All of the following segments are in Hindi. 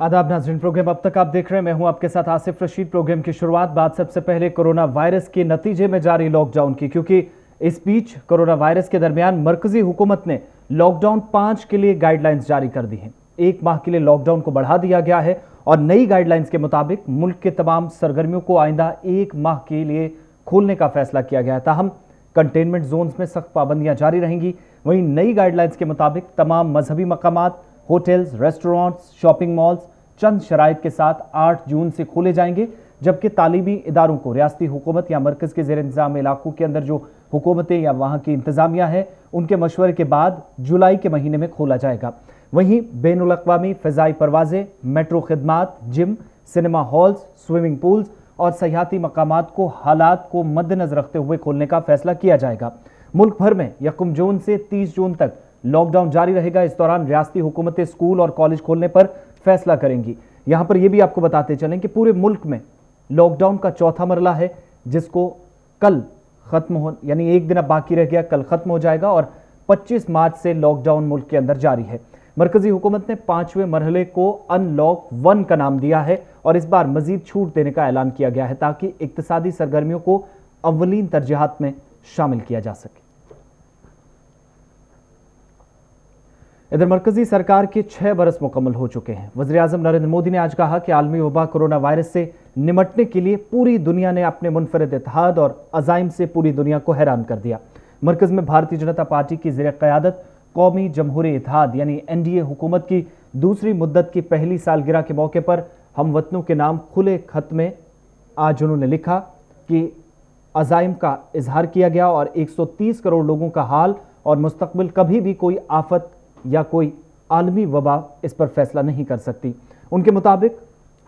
आदाब नाज़रीन, प्रोग्राम अब तक आप देख रहे हैं। मैं हूं आपके साथ आसिफ रशीद। प्रोग्राम की शुरुआत बात सबसे पहले कोरोना वायरस के नतीजे में जारी लॉकडाउन की, क्योंकि इस बीच कोरोना वायरस के दरमियान मरकजी हुकूमत ने लॉकडाउन 5 के लिए गाइडलाइंस जारी कर दी हैं। 1 माह के लिए लॉकडाउन को बढ़ा दिया गया है और नई गाइडलाइंस के मुताबिक मुल्क के तमाम सरगर्मियों को आइंदा 1 माह के लिए खोलने का फैसला किया गया है। ताहम कंटेनमेंट जोन्स में सख्त पाबंदियां जारी रहेंगी। वहीं नई गाइडलाइंस के मुताबिक तमाम मजहबी मकामात, होटल्स, रेस्टोरेंट्स, शॉपिंग मॉल्स चंद शराइत के साथ 8 जून से खोले जाएंगे, जबकि तालीमी इदारों को रियासती हुकूमत या मरकज के जेर इंतजाम इलाकों के अंदर जो हुकूमतें या वहां की इंतजामिया है उनके मशवरे के बाद जुलाई के महीने में खोला जाएगा। वहीं बैनुल अक़वामी फ़िज़ाई परवाजें, मेट्रो खिदमात, gym, cinema halls, swimming pools और सयाहती मकामात को हालात को मद्देनजर रखते हुए खोलने का फैसला किया जाएगा। मुल्क भर में 1 जून से 30 जून तक लॉकडाउन जारी रहेगा। इस दौरान रियासती हुकूमतें स्कूल और कॉलेज खोलने पर फैसला करेंगी। यहां पर यह भी आपको बताते चलें कि पूरे मुल्क में लॉकडाउन का चौथा मरला है, जिसको कल खत्म हो, यानी 1 दिन अब बाकी रह गया, कल खत्म हो जाएगा और 25 मार्च से लॉकडाउन मुल्क के अंदर जारी है। मरकजी हुकूमत ने 5वें मरहले को अनलॉक 1 का नाम दिया है और इस बार मजीद छूट देने का ऐलान किया गया है ताकि इक्तिसादी सरगर्मियों को अव्वलीन तरजीहात में शामिल किया जा सके। इधर मरकजी सरकार के 6 बरस मुकम्मल हो चुके हैं। वज़ीर-ए-आज़म नरेंद्र मोदी ने आज कहा कि आलमी वबा कोरोना वायरस से निमटने के लिए पूरी दुनिया ने अपने मुनफरिद इत्तेहाद और अज़ाइम से पूरी दुनिया को हैरान कर दिया। मरकज में भारतीय जनता पार्टी की ज़ेर क़यादत कौमी जमहूरी इत्तेहाद यानी NDA हुकूमत की दूसरी मुद्दत की पहली सालगिरह के मौके पर हम वतनों के नाम खुले खत में आज उन्होंने लिखा कि अज़ाइम का इजहार किया गया और 130 करोड़ लोगों का हाल और मुस्तकबिल कभी भी कोई आफत या कोई आलमी वबा इस पर फैसला नहीं कर सकती। उनके मुताबिक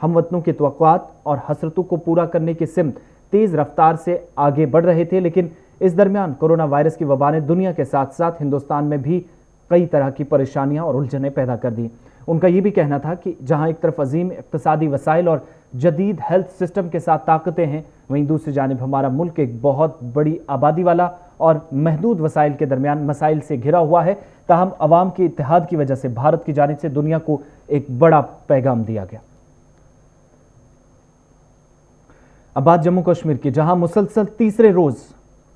हम वतनों की तवक्कुआत और हसरतों को पूरा करने की सिमत तेज़ रफ्तार से आगे बढ़ रहे थे, लेकिन इस दरमियान कोरोना वायरस की वबा ने दुनिया के साथ साथ हिंदुस्तान में भी कई तरह की परेशानियां और उलझनें पैदा कर दी। उनका यह भी कहना था कि जहां एक तरफ अजीम इक्तिसादी वसाइल और जदीद हेल्थ सिस्टम के साथ ताकतें हैं, वहीं दूसरी जानिब हमारा मुल्क एक बहुत बड़ी आबादी वाला और महदूद वसाइल के दरमियान मसाइल से घिरा हुआ है। ताहम अवाम के इत्तेहाद की वजह से भारत की जानिब से दुनिया को एक बड़ा पैगाम दिया गया। अब बात जम्मू कश्मीर की, जहां मुसलसल तीसरे रोज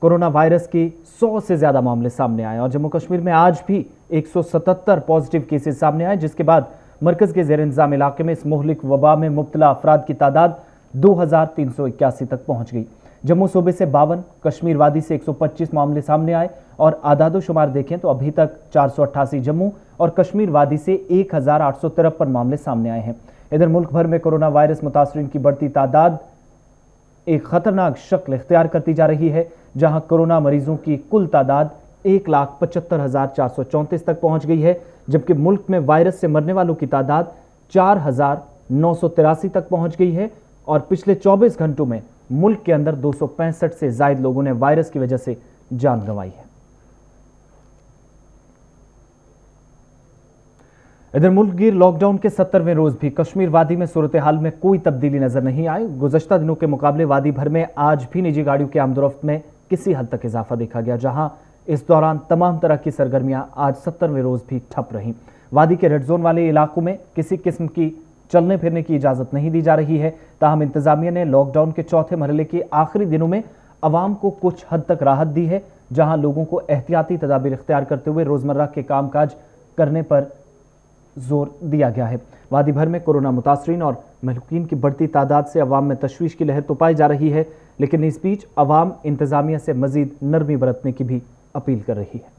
कोरोना वायरस के 100 से ज्यादा मामले सामने आए और जम्मू कश्मीर में आज भी 177 पॉजिटिव केसेस सामने आए, जिसके बाद मरकज के जेर इंतजाम इलाके में इस मुहलिक वबा में मुब्तला अफराद की तादाद 2381 तक पहुंच गई। जम्मू सूबे से 52, कश्मीर वादी से 125 मामले सामने आए और आदादो शुमार देखें तो अभी तक 488 जम्मू और कश्मीर वादी से 1853 मामले सामने आए हैं। इधर मुल्क भर में कोरोना वायरस मुतासरीन की बढ़ती तादाद एक खतरनाक शक्ल इख्तियार करती जा रही है, जहां कोरोना मरीजों की कुल तादाद 1,75,434 तक पहुंच गई है, जबकि मुल्क में वायरस से मरने वालों की तादाद 4,983 तक पहुंच गई है और पिछले 24 घंटों में मुल्क के अंदर 265 से ज्यादा लोगों ने वायरस की वजह से जान गंवाई है। इधर मुल्कगीर लॉकडाउन के 70वें रोज भी कश्मीर वादी में सूरत हाल में कोई तब्दीली नजर नहीं आई। गुज़श्ता दिनों के मुकाबले वादी भर में आज भी निजी गाड़ियों के आमदोरफ्त में किसी हद तक इजाफा देखा गया, जहां इस दौरान तमाम तरह की सरगर्मियां आज 70वें रोज भी ठप रहीं। वादी के रेड जोन वाले इलाकों में किसी किस्म की चलने फिरने की इजाजत नहीं दी जा रही है। ताहम इंतजामिया ने लॉकडाउन के चौथे मरहले के आखिरी दिनों में अवाम को कुछ हद तक राहत दी है, जहां लोगों को एहतियाती तदाबीर इख्तियार करते हुए रोजमर्रा के कामकाज करने पर जोर दिया गया है। वादी भर में कोरोना मुतासरीन और महलूकीन की बढ़ती तादाद से अवाम में तशवीश की लहर तो पाई जा रही है, लेकिन इस बीच अवाम इंतजामिया से मजीद नरमी बरतने की भी अपील कर रही है।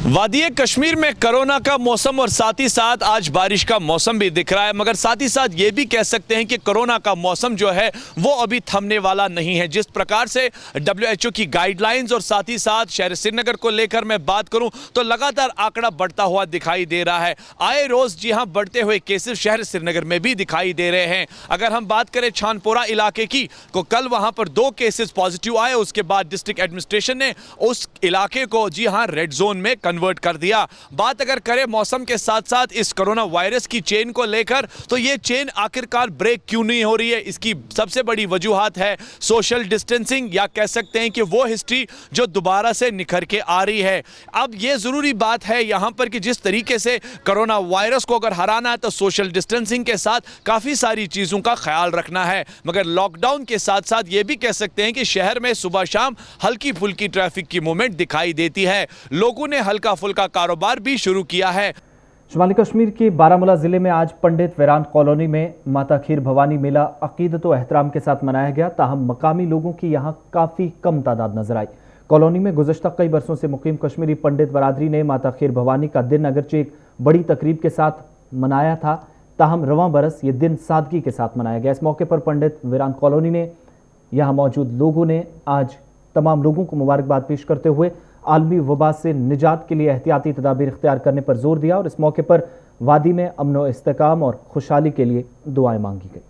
वादी कश्मीर में कोरोना का मौसम और साथ ही साथ आज बारिश का मौसम भी दिख रहा है, मगर साथ ही साथ ये भी कह सकते हैं कि कोरोना का मौसम जो है वो अभी थमने वाला नहीं है। जिस प्रकार से WHO की गाइडलाइंस और साथ ही साथ शहर श्रीनगर को लेकर मैं बात करूं तो लगातार आंकड़ा बढ़ता हुआ दिखाई दे रहा है। आए रोज जी हां बढ़ते हुए केसेस शहर श्रीनगर में भी दिखाई दे रहे हैं। अगर हम बात करें छानपोरा इलाके की तो कल वहां पर 2 केसेस पॉजिटिव आए, उसके बाद डिस्ट्रिक्ट एडमिनिस्ट्रेशन ने उस इलाके को जी हां रेड जोन में कन्वर्ट कर दिया। बात अगर करें मौसम के साथ साथ इस कोरोना वायरस की चेन को लेकर, तो ये चेन आखिरकार ब्रेक क्यों नहीं हो रही है, इसकी सबसे बड़ी वजूहात है सोशल डिस्टेंसिंग, या कह सकते हैं कि वो हिस्ट्री जो दोबारा से निखर के आ रही है। अब ये जरूरी बात है यहां पर कि जिस तरीके से कोरोना वायरस को अगर हराना है तो सोशल डिस्टेंसिंग के साथ काफी सारी चीजों का ख्याल रखना है, मगर लॉकडाउन के साथ साथ ये भी कह सकते हैं कि शहर में सुबह शाम हल्की फुल्की ट्रैफिक की मूवमेंट दिखाई देती है। लोगों ने हल्का फुल्का कारोबार भी शुरू किया है। शुमाली कश्मीर के बारामूला जिले में आज पंडित वेरान कॉलोनी में माता खीर भवानी मेला अकीदत व एहतराम के साथ मनाया गया। ताहम मकामी लोगों की यहां काफी कम तादाद नजर आई। कॉलोनी में गुज़श्ता कई बरसों से मुकीम कश्मीरी पंडित बरादरी ने माता खीर भवानी का दिन अगरचे एक बड़ी तकरीब के साथ मनाया था, ताहम रवां बरस ये दिन सादगी के साथ मनाया गया। इस मौके पर पंडित वेरान कॉलोनी ने यहां मौजूद लोगों ने आज तमाम लोगों को मुबारकबाद पेश करते हुए आलमी वबा से निजात के लिए एहतियाती तदाबीर इख्तियार करने पर जोर दिया और इस मौके पर वादी में अमन व इस्तेकाम और खुशहाली के लिए दुआएं मांगी गई।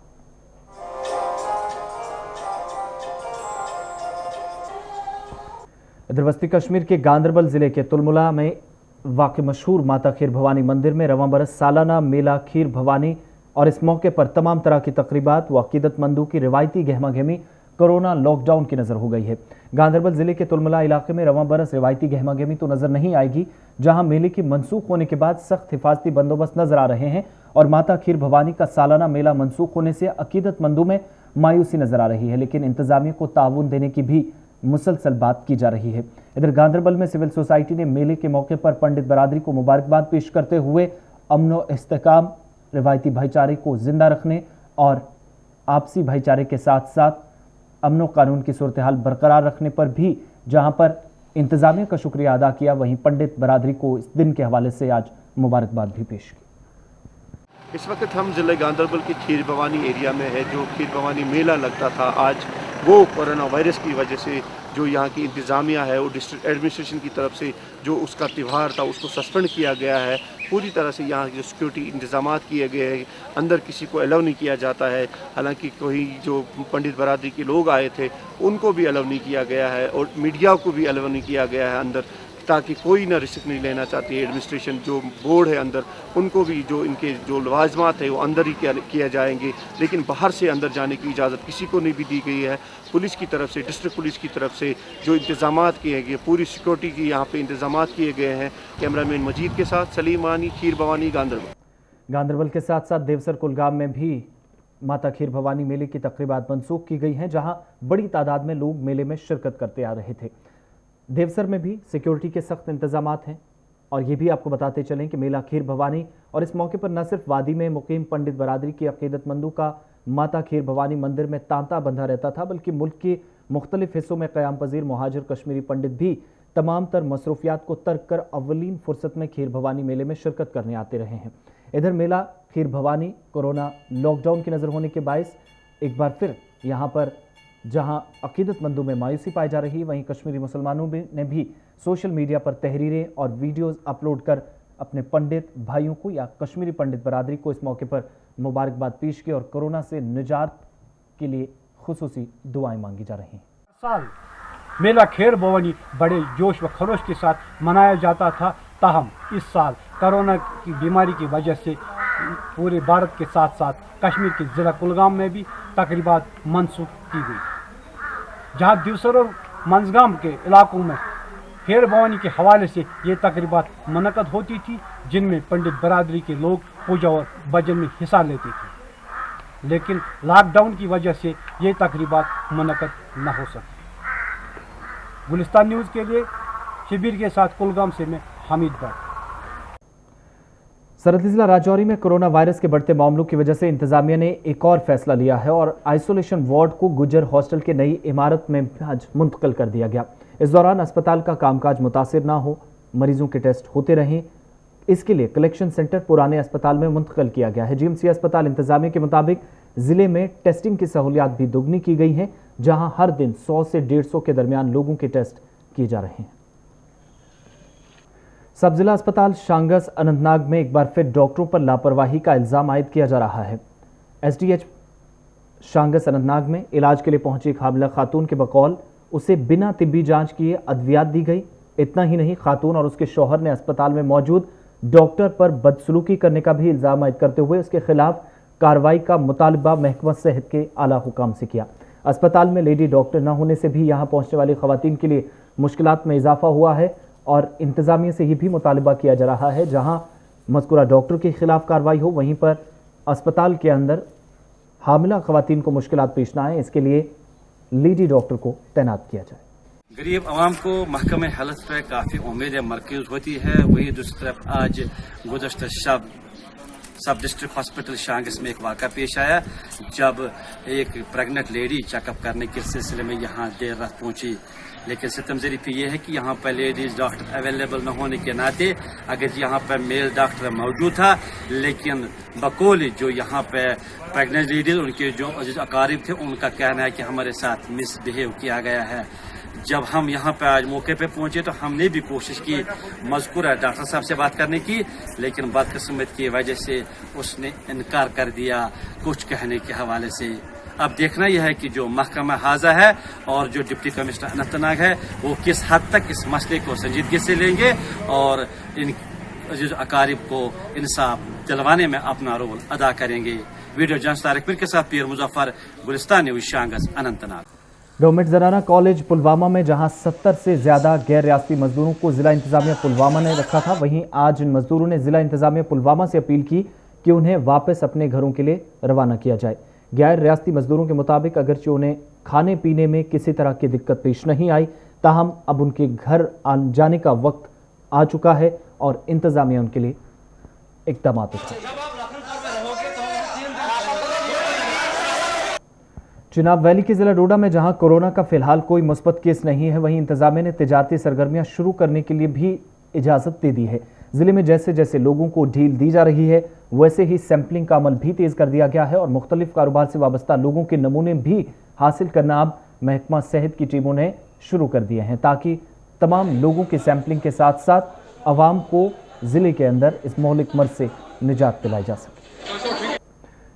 इधर वस्ती कश्मीर के गांदरबल जिले के तुलमुला में वाक़ मशहूर माता खीर भवानी मंदिर में रवां बरस सालाना मेला खीर भवानी और इस मौके पर तमाम तरह की तकरीबात व अकीदतमंदों की रिवायती गहमा गहमी कोरोना लॉकडाउन की नजर हो गई है। गांदरबल जिले के तुलमुला इलाके में रवां बरस रिवायती गहमा गहमी तो नजर नहीं आएगी, जहां मेले की मनसूख होने के बाद सख्त हिफाजती बंदोबस्त नजर आ रहे हैं और माता खीर भवानी का सालाना मेला मनसूख होने से अकीदतमंदों में मायूसी नजर आ रही है, लेकिन इंतजामिया को ताउन देने की भी मुसलसल बात की जा रही है। इधर गांदरबल में सिविल सोसाइटी ने मेले के मौके पर पंडित बरादरी को मुबारकबाद पेश करते हुए अमन व इस्तेकाम, रिवायती भाईचारे को जिंदा रखने और आपसी भाईचारे के साथ साथ अमन कानून की सूरत हाल बरकरार रखने पर भी जहां पर इंतजामिया का शुक्रिया अदा किया, वहीं पंडित बरादरी को इस दिन के हवाले से आज मुबारकबाद भी पेश की। इस वक्त हम जिले गांदरबल की खीर भवानी एरिया में है। जो खीर भवानी मेला लगता था, आज वो कोरोना वायरस की वजह से जो यहाँ की इंतज़ामिया है वो डिस्ट्रिक्ट एडमिनिस्ट्रेशन की तरफ से जो उसका त्यौहार था उसको सस्पेंड किया गया है। पूरी तरह से यहाँ जो सिक्योरिटी इंतजाम किए गए हैं, अंदर किसी को अलाउ नहीं किया जाता है। हालांकि कोई जो पंडित बरादरी के लोग आए थे उनको भी अलाउ नहीं किया गया है और मीडिया को भी अलाउ नहीं किया गया है अंदर, ताकि कोई ना रिस्क नहीं लेना चाहती है। एडमिनिस्ट्रेशन जो बोर्ड है अंदर, उनको भी जो इनके जो लवाजमात है वो अंदर ही किया जाएंगे, लेकिन बाहर से अंदर जाने की इजाज़त किसी को नहीं भी दी गई है। पुलिस की तरफ से, डिस्ट्रिक्ट पुलिस की तरफ से जो इंतजाम किए गए, पूरी सिक्योरिटी की यहाँ पे इंतजाम किए गए हैं। कैमरामैन मजीद के साथ सलीम आनी, खीर भवानी, गांदरबल। गांदरबल के साथ साथ देवसर कुलगाम में भी माता खीर भवानी मेले की तकरीबात मनसूख की गई हैं, जहां बड़ी तादाद में लोग मेले में शिरकत करते आ रहे थे। देवसर में भी सिक्योरिटी के सख्त इंतजामात हैं और ये भी आपको बताते चलें कि मेला खीर भवानी और इस मौके पर न सिर्फ वादी में मुकीम पंडित बरादरी की अकीदतमंदों का माता खीर भवानी मंदिर में तांता बंधा रहता था, बल्कि मुल्क के मुख्तलिफ हिस्सों में क़याम पजीर मुहाजिर कश्मीरी पंडित भी तमाम तर मसरूफियात को तर्क कर अव्वलीन फुर्सत में खीर भवानी मेले में शिरकत करने आते रहे हैं। इधर मेला खीर भवानी कोरोना लॉकडाउन की नज़र होने के बायस एक बार फिर यहाँ पर जहां अकीदतमंदों में मायूसी पाई जा रही है, वहीं कश्मीरी मुसलमानों ने भी सोशल मीडिया पर तहरीरें और वीडियोस अपलोड कर अपने पंडित भाइयों को या कश्मीरी पंडित बरादरी को इस मौके पर मुबारकबाद पेश की और कोरोना से निजात के लिए खुसूसी दुआएं मांगी जा रही हैं। साल मेला खीर भवानी बड़े जोश व खरोश के साथ मनाया जाता था, ताहम इस साल कोरोना की बीमारी की वजह से पूरे भारत के साथ साथ कश्मीर के ज़िला कुलगाम में भी तकरीबात मनसूख की गई। जहां देवसर और मंजगाम के इलाकों में खीर भवानी के हवाले से ये तकरीबात मुनक़द होती थी, जिनमें पंडित बरादरी के लोग पूजा और भजन में हिस्सा लेते थे, लेकिन लॉकडाउन की वजह से ये तकरीबात मुनक़द न हो सकी। गुलिस्तान न्यूज़ के लिए शिबिर के साथ कुलगाम से मैं हामिद भट्ट। सरहदी जिला राजौरी में कोरोना वायरस के बढ़ते मामलों की वजह से इंतजामिया ने एक और फैसला लिया है और आइसोलेशन वार्ड को गुज्जर हॉस्टल के नई इमारत में आज मुंतकिल कर दिया गया। इस दौरान अस्पताल का कामकाज मुतासिर ना हो, मरीजों के टेस्ट होते रहें, इसके लिए कलेक्शन सेंटर पुराने अस्पताल में मुंतकिल किया गया है। जीएमसी अस्पताल इंतजामिया के मुताबिक जिले में टेस्टिंग की सहूलियात भी दोगुनी की गई है, जहां हर दिन 100 से 150 के दरमियान लोगों के टेस्ट किए जा रहे हैं। सब जिला अस्पताल शांगस अनंतनाग में एक बार फिर डॉक्टरों पर लापरवाही का इल्जाम आयद किया जा रहा है। एसडीएच शांगस अनंतनाग में इलाज के लिए पहुंची एक हामिला खातून के बकौल उसे बिना तिब्बी जांच किए अद्वियात दी गई इतना ही नहीं, खातून और उसके शौहर ने अस्पताल में मौजूद डॉक्टर पर बदसलूकी करने का भी इल्जाम आयद करते हुए उसके खिलाफ कार्रवाई का मुतालबा महकमा सेहत के आला हुकाम से किया। अस्पताल में लेडी डॉक्टर न होने से भी यहां पहुंचने वाली खवातीन के लिए मुश्किलात में इजाफा हुआ है और इंतजामिया से यह भी मुतालबा किया जा रहा है जहां मज़कूरा डॉक्टर के खिलाफ कार्रवाई हो, वहीं पर अस्पताल के अंदर हामिला खवातीन को मुश्किलात पेश न आए, इसके लिए लेडी डॉक्टर को तैनात किया जाए। गरीब आवाम को महकमे हेल्थ पर काफ़ी उम्मीद मरकूज होती है। वही दूसरी तरफ आज गुज़श्ता सब डिस्ट्रिक्ट हॉस्पिटल शांगस में एक वाक़ा पेश आया जब एक प्रेग्नेंट लेडी चेकअप करने के सिलसिले में यहाँ देर रात पहुंची। लेकिन सितम ज़रीफ़ी ये है कि यहाँ पर लेडीज़ डॉक्टर अवेलेबल न होने के नाते अगर यहाँ पर मेल डॉक्टर मौजूद था, लेकिन बकौल जो यहाँ पर प्रेग्नेंट लेडीज़ उनके जो अकारीब थे उनका कहना है कि हमारे साथ मिसबिहेव किया गया है। जब हम यहाँ पे आज मौके पे पहुंचे तो हमने भी कोशिश की मज़कूरा डॉक्टर साहब से बात करने की, लेकिन बदकिस्मत की वजह से उसने इनकार कर दिया कुछ कहने के हवाले से। अब देखना यह है कि जो महकमा हाजा है और जो डिप्टी कमिश्नर अनंतनाग है वो किस हद तक इस मसले को संजीदगी से लेंगे और इन अकारीब को इंसाफ दिलवाने में अपना रोल अदा करेंगे। वीडियो जर्नलिस्ट तारिक मीर के साथ पीर Muzaffar, Gulistan news, शांगस, Anantnag. Government ज़राना college Pulwama में जहां 70 से ज्यादा गैर रियासती मजदूरों को जिला इंतजामिया पुलवामा ने रखा था, वहीं आज इन मजदूरों ने जिला इंतजामिया पुलवामा से अपील की कि उन्हें वापस अपने घरों के लिए रवाना किया जाए। गैर रियासती मजदूरों के मुताबिक अगरचे उन्हें खाने पीने में किसी तरह की दिक्कत पेश नहीं आई, ताहम अब उनके घर जाने का वक्त आ चुका है और इंतजामिया उनके लिए इकदाम उठाए। चिनाब वैली के जिला डोडा में जहां कोरोना का फिलहाल कोई मुस्बत केस नहीं है, वहीं इंतजामिया ने तिजारती सरगर्मियां शुरू करने के लिए भी इजाजत दे दी है। जिले में जैसे जैसे लोगों को ढील दी जा रही है वैसे ही सैंपलिंग का अमल भी तेज कर दिया गया है और मुख्तलिफ कारोबार से वाबस्ता लोगों के नमूने भी हासिल करना अब महकमा सेहत की टीमों ने शुरू कर दिए हैं ताकि तमाम लोगों की सैंपलिंग के साथ साथ अवाम को जिले के अंदर इस मौलिक मर्ज से निजात दिलाई जा सके।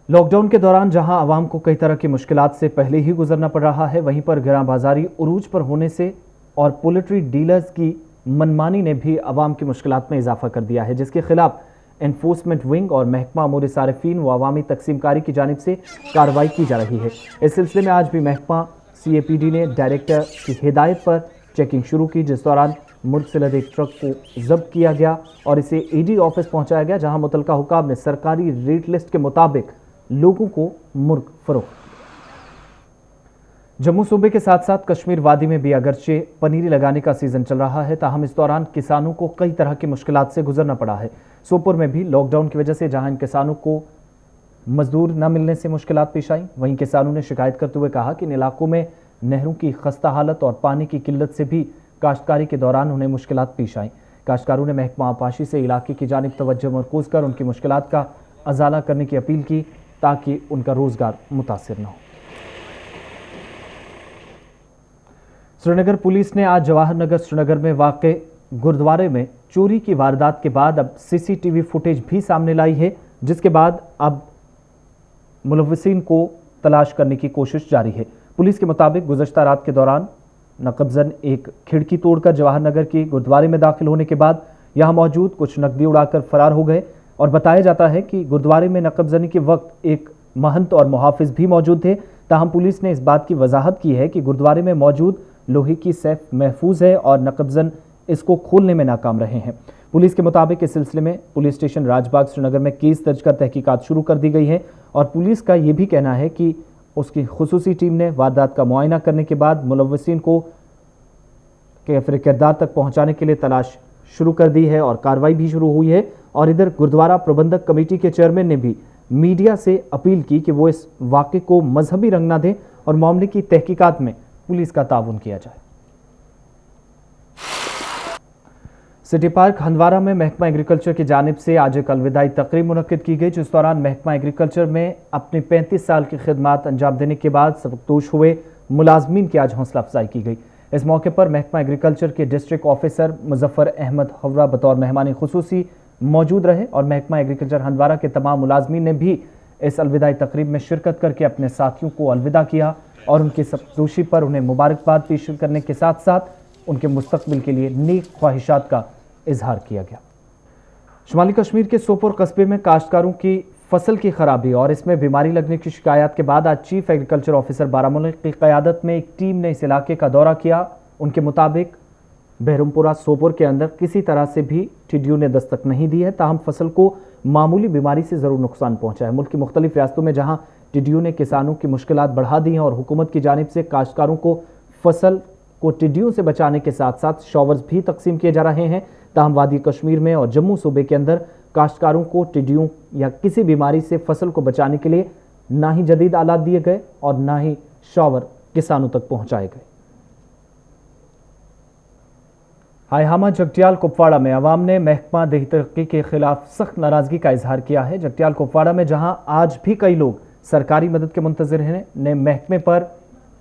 लॉकडाउन के दौरान जहां आवाम को कई तरह की मुश्किलात से पहले ही गुजरना पड़ रहा है, वहीं पर गिरां बाजारी उरूज पर होने से और पोल्ट्री डीलर्स की मनमानी ने भी आवाम की मुश्किलात में इजाफा कर दिया है, जिसके खिलाफ एनफोर्समेंट विंग और महकमा अमूर सारिफीन व अवामी तकसीमकारी की जानिब से कार्रवाई की जा रही है। इस सिलसिले में आज भी महकमा CAPD ने डायरेक्टर की हिदायत पर चेकिंग शुरू की, जिस दौरान मुर्ग से लदे एक ट्रक को जब्त किया गया और इसे ED ऑफिस पहुंचाया गया, जहां मुतलका हुकाम ने सरकारी रेट लिस्ट के मुताबिक लोगों को मुर्ग फरोख्त। जम्मू सूबे के साथ साथ कश्मीर वादी में भी अगरचे पनीरी लगाने का सीजन चल रहा है, ताहम इस दौरान किसानों को कई तरह की मुश्किलात से गुजरना पड़ा है। सोपोर में भी लॉकडाउन की वजह से जहां इन किसानों को मजदूर न मिलने से मुश्किलात पेश आई, वहीं किसानों ने शिकायत करते हुए कहा कि इन इलाकों में नहरों की खस्ता हालत और पानी की किल्लत से भी काश्तकारी के दौरान उन्हें मुश्किलात पेश आई। काश्तकारों ने महकमा आपाशी से इलाके की जानिब तवज्जो मरकूज कर उनकी मुश्किलात का अजाला करने की अपील की ताकि उनका रोजगार मुतासिर न हो। श्रीनगर पुलिस ने आज जवाहर नगर श्रीनगर में वाक़े गुरुद्वारे में चोरी की वारदात के बाद अब CCTV फुटेज भी सामने लाई है, जिसके बाद अब मुलव्वसिन को तलाश करने की कोशिश जारी है। पुलिस के मुताबिक गुज़श्ता रात के दौरान नकबजन एक खिड़की तोड़कर जवाहर नगर के गुरुद्वारे में दाखिल होने के बाद यहां मौजूद कुछ नकदी उड़ाकर फरार हो गए और बताया जाता है कि गुरुद्वारे में नकबजनी के वक्त एक महंत और मुहाफिज भी मौजूद थे। ताहम पुलिस ने इस बात की वजाहत की है कि गुरुद्वारे में मौजूद लोहे की सैफ महफूज है और नकबजन इसको खोलने में नाकाम रहे हैं। पुलिस के मुताबिक इस सिलसिले में पुलिस स्टेशन राजबाग श्रीनगर में केस दर्ज कर तहकीकात शुरू कर दी गई है और पुलिस का यह भी कहना है कि उसकी खुसूसी टीम ने वारदात का मुआयना करने के बाद मुलव्वसिन को कैफरे किरदार तक पहुंचाने के लिए तलाश शुरू कर दी है और कार्रवाई भी शुरू हुई है। और इधर गुरुद्वारा प्रबंधक कमेटी के चेयरमैन ने भी मीडिया से अपील की कि वो इस वाक़े को मजहबी रंग न दें और मामले की तहकीकात में पुलिस का ताउन किया जाए। सिटी पार्क हंदवारा में महकमा एग्रीकल्चर की जानिब से आज एक अलविदाई तकरीब मुनक्किद की गई, जिस दौरान महकमा एग्रीकल्चर में अपने 35 साल की खिदमत अंजाम देने के बाद सबकदोश हुए मुलाजमीन की आज हौसला अफजाई की गई। इस मौके पर महकमा एग्रीकल्चर के डिस्ट्रिक्ट ऑफिसर मुजफ्फर अहमद हवरा बतौर मेहमान खुसूसी मौजूद रहे और महकमा एग्रीकल्चर हंदवारा के तमाम मुलाजमीन ने भी इस अलविदाई तकरीब में शिरकत करके अपने साथियों को अलविदा किया और उनकी सबकदोशी पर उन्हें मुबारकबाद पेश करने के साथ साथ उनके मुस्तकबिल के लिए नेक ख्वाहिशात का इजहार किया गया। शुमाली कश्मीर के सोपोर कस्बे में काश्तकारों की फसल की खराबी और इसमें बीमारी लगने की शिकायत के बाद आज चीफ एग्रीकल्चर ऑफिसर बारामूला की क़यादत में एक टीम ने इस इलाके का दौरा किया। उनके मुताबिक बहरमपुरा सोपोर के अंदर किसी तरह से भी टिड्डियों ने दस्तक नहीं दी है, ताहम फसल को मामूली बीमारी से ज़रूर नुकसान पहुंचा है। मुल्क की मुख्तलिफ रियासतों में जहां टिड्डियों ने किसानों की मुश्किलात बढ़ा दी हैं और हुकूमत की जानिब से काश्तकारों को फसल को टिड्डियों से बचाने के साथ साथ शॉवर्स भी तकसीम किए जा रहे हैं, ताहम वादी कश्मीर में और जम्मू सूबे के अंदर काश्तकारों को टिड्डियों या किसी बीमारी से फसल को बचाने के लिए ना ही जदीद आलात दिए गए और ना ही शॉवर किसानों तक पहुंचाए गए। हायहामा जगटियाल कुपवाड़ा में अवाम ने महकमा देही तरक्की के खिलाफ सख्त नाराजगी का इजहार किया है। जगटियाल कुपवाड़ा में जहां आज भी कई लोग सरकारी मदद के मुंतजिर हैं ने महकमे पर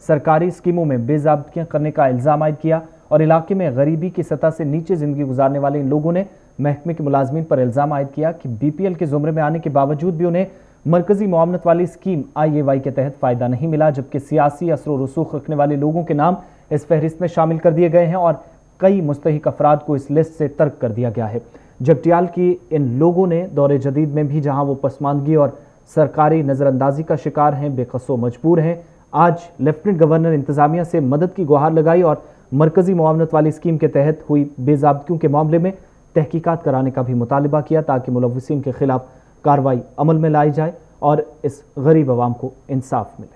सरकारी स्कीमों में बेज़ाब्तियां करने का इल्ज़ाम आयद किया और इलाके में गरीबी की सतह से नीचे ज़िंदगी गुजारने वाले इन लोगों ने महकमे के मुलाजमीन पर इल्ज़ाम आयद किया कि BPL के ज़ुमरे में आने के बावजूद भी उन्हें मरकजी मुआवनत वाली स्कीम IAY के तहत फ़ायदा नहीं मिला, जबकि सियासी असर व रसूख रखने वाले लोगों के नाम इस फहरिस्त में शामिल कर दिए गए हैं और कई मुस्तहिक अफराद को इस लिस्ट से तर्क कर दिया गया है। जगटियाल की इन लोगों ने दौरे जदीद में भी जहां वो पसमानदगी और सरकारी नज़रअंदाजी का शिकार हैं, बेकसो मजबूर हैं, आज लेफ्टिनेंट गवर्नर इंतजामिया से मदद की गुहार लगाई और मरकजी मुआवनत वाली स्कीम के तहत हुई बेज़ाब्तियों के मामले में तहकीकात कराने का भी मुतालिबा किया ताकि मुलव्वसिन के खिलाफ कार्रवाई अमल में लाई जाए और इस गरीब अवाम को इंसाफ मिले।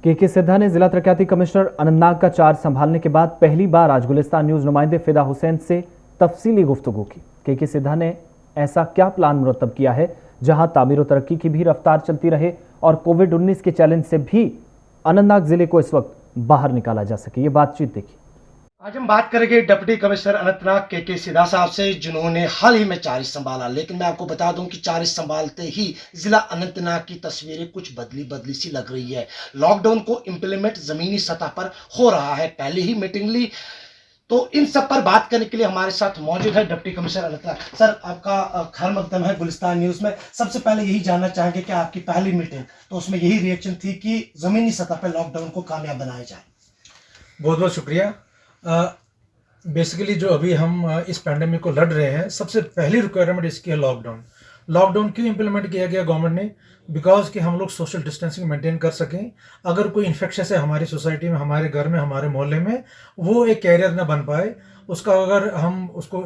KK सिद्धा ने जिला तरक्याती कमिश्नर अनंतनाग का चार्ज संभालने के बाद पहली बार आज गुलिस्तान न्यूज़ नुमाइंदे फिदा हुसैन से तफसीली गुफ्तगू की। KK सिद्धा ने ऐसा क्या प्लान मुरतब किया है जहां तामीर व तरक्की की भी रफ्तार चलती रहे और कोविड-19 के चैलेंज से भी अनंतनाग जिले को इस वक्त बाहर निकाला जा सके। ये बातचीत देखिए। आज हम बात करेंगे डिप्टी कमिश्नर अनंतनाग KK सिद्धा साहब से, जिन्होंने हाल ही में चार्ज संभाला। लेकिन मैं आपको बता दूं कि चार्ज संभालते ही जिला अनंतनाग की तस्वीरें कुछ बदली सी लग रही है। लॉकडाउन को इम्प्लीमेंट जमीनी सतह पर हो रहा है, पहले ही मीटिंग ली। तो इन सब पर बात करने के लिए हमारे साथ मौजूद है डिप्टी कमिश्नर अनंतनाग। सर, आपका खैर मकदम है गुलिस्तान न्यूज़ में। सबसे पहले यही जानना चाहेंगे कि आपकी पहली मीटिंग तो उसमें यही रिएक्शन थी कि जमीनी सतह पर लॉकडाउन को कामयाब बनाया जाए। बहुत बहुत शुक्रिया। बेसिकली जो अभी हम इस पैंडेमिक को लड़ रहे हैं, सबसे पहली रिक्वायरमेंट इसकी है लॉकडाउन। लॉकडाउन क्यों इंप्लीमेंट किया गया गवर्नमेंट ने? बिकॉज कि हम लोग सोशल डिस्टेंसिंग मेंटेन कर सकें। अगर कोई इन्फेक्शस है हमारी सोसाइटी में, हमारे घर में, हमारे मोहल्ले में, वो एक कैरियर ना बन पाए। उसका अगर हम उसको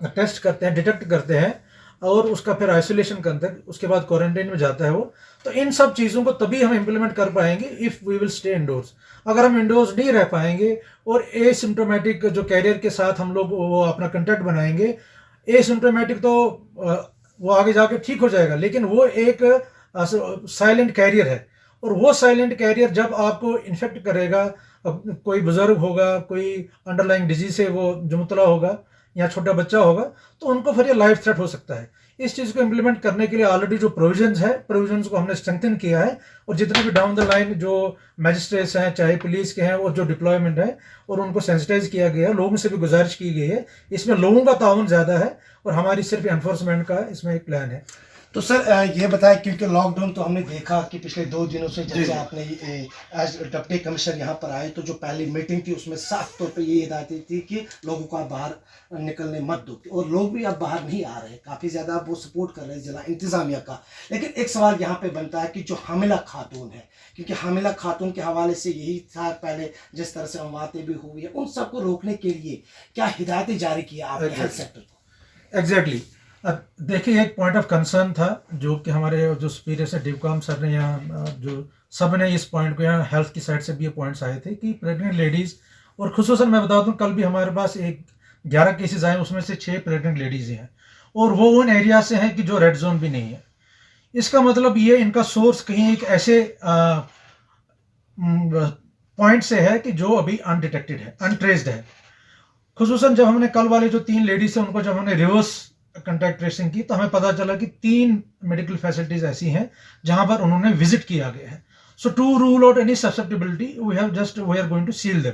टेस्ट करते हैं, डिटेक्ट करते हैं और उसका फिर आइसोलेशन करते हैं, उसके बाद क्वारंटाइन में जाता है वो, तो इन सब चीज़ों को तभी हम इम्प्लीमेंट कर पाएंगे if we will stay indoors. अगर हम इंडोर्स नहीं रह पाएंगे और एसिम्प्टोमेटिक जो कैरियर के साथ हम लोग वो अपना कंटेक्ट बनाएंगे, एसिम्प्टोमेटिक तो वो आगे जाके ठीक हो जाएगा, लेकिन वो एक साइलेंट कैरियर है और वो साइलेंट कैरियर जब आपको इन्फेक्ट करेगा, कोई बुजुर्ग होगा, कोई अंडरलाइंग डिजीज से वो जो मुबतला होगा या छोटा बच्चा होगा, तो उनको फिर ये लाइफ थ्रेट हो सकता है। इस चीज़ को इम्प्लीमेंट करने के लिए ऑलरेडी जो प्रोविजंस है, प्रोविजंस को हमने स्ट्रेंथन किया है और जितने भी डाउन द लाइन जो मैजिस्ट्रेट्स हैं, चाहे पुलिस के हैं, और जो डिप्लॉयमेंट है, और उनको सेंसिटाइज किया गया है, लोगों से भी गुजारिश की गई है। इसमें लोगों का ताउन ज़्यादा है और हमारी सिर्फ एनफोर्समेंट का इसमें एक प्लान है। तो सर ये बताएं, क्योंकि लॉकडाउन तो हमने देखा कि पिछले 2 दिनों से जब से आपने एज डिप्टी कमिश्नर यहाँ पर आए, तो जो पहली मीटिंग थी उसमें साफ तौर पे ये हिदायत थी कि लोगों को आप बाहर निकलने मत दो, और लोग भी अब बाहर नहीं आ रहे हैं, काफ़ी ज़्यादा वो सपोर्ट कर रहे हैं जिला इंतज़ामिया का। लेकिन एक सवाल यहाँ पे बनता है कि जो हामिला खातून है, क्योंकि हामिला खातून के हवाले से यही था पहले जिस तरह से अमवातें भी हुई है, उन सबको रोकने के लिए क्या हिदायतें जारी की आपने हेल्थ सेक्टर को? एग्जैक्टली। देखिए, एक पॉइंट ऑफ कंसर्न था जो कि हमारे जो सुपीरियर से डिवकॉम सर ने यहाँ जो सब ने इस पॉइंट को यहाँ हेल्थ की साइड से भी ये पॉइंट्स आए थे कि प्रेग्नेंट लेडीज़, और खुसूसन मैं बता दूँ कल भी हमारे पास 11 केसेस आए, उसमें से 6 प्रेग्नेंट लेडीज़ हैं और वो उन एरिया से हैं कि जो रेड जोन भी नहीं है। इसका मतलब ये इनका सोर्स कहीं एक ऐसे पॉइंट से है कि जो अभी अनडिटेक्टेड है, अनट्रेस्ड है। खुसूसन जब हमने कल वाले जो 3 लेडीज थे उनको जब हमने रिवर्स कंटैक्ट ट्रेसिंग की, तो हमें पता चला कि 3 मेडिकल फैसिलिटीज ऐसी हैं जहां पर उन्होंने विजिट किया गया है। So to rule out any susceptibility we are going to seal them.